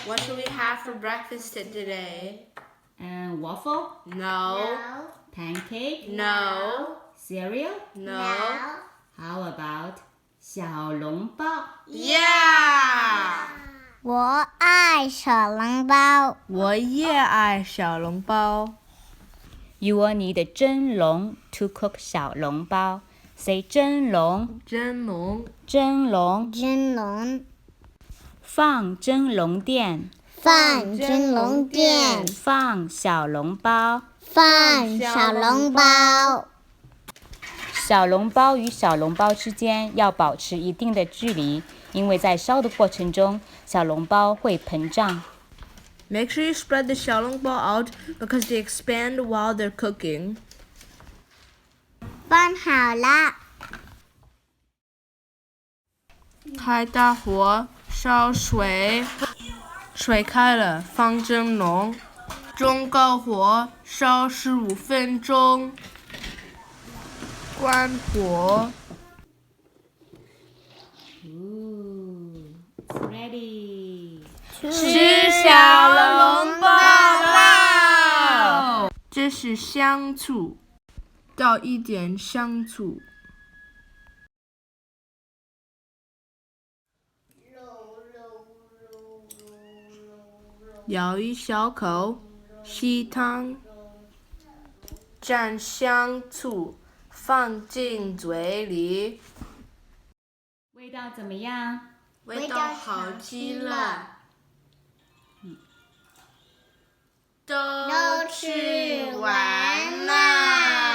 What should we have for breakfast today? Waffle, No. pancake, No. cereal. No. How about 小笼包 Yeah. 我爱小笼包。我也爱小笼包。You will need 蒸笼 to cook 小笼包。Say 蒸笼，蒸笼。蒸笼。蒸笼，放蒸笼垫，放蒸笼垫，放小笼包。放小笼包。小笼包与小笼包之间要保持一定的距离，因为在烧的过程中，小笼包会膨胀。Make sure you spread the 小笼包 out because they expand while they're cooking. 放好了，开大火烧水，水开了放蒸笼，中高火烧15分钟，关火。Ready。吃小笼包啦！这是香醋，倒一点香醋。舀一小口，稀汤，蘸香醋，放进嘴里。味道怎么样？味道好极了。都吃完啦。